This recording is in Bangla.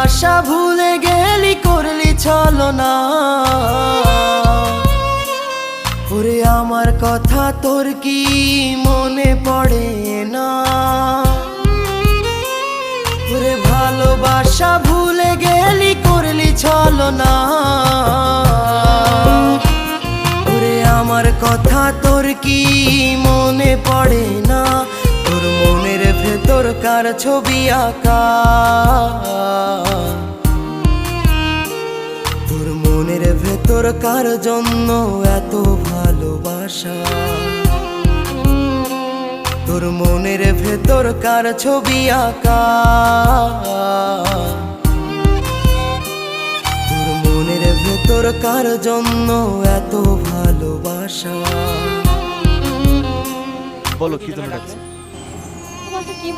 ভালোবাসা ভুলে গেলি করলি ছলনা। ওরে আমার কথা তোর কি মনে পড়ে না? ওরে ভালোবাসা ভুলে গেলি করলি ছলনা। ওরে আমার কথা তোর কি মনে পড়ে না? তোর মনের ভেতর কার ছবি আঁকা? তোর মনের ভেতর কার জন্য এত ভালোবাসা? তোর মনের ভেতর কার ছবি আঁকা? তোর মনের ভেতর কার জন্য এত ভালোবাসা? বলো কি জন্য ডাকছি? তোমাকে কিভাবে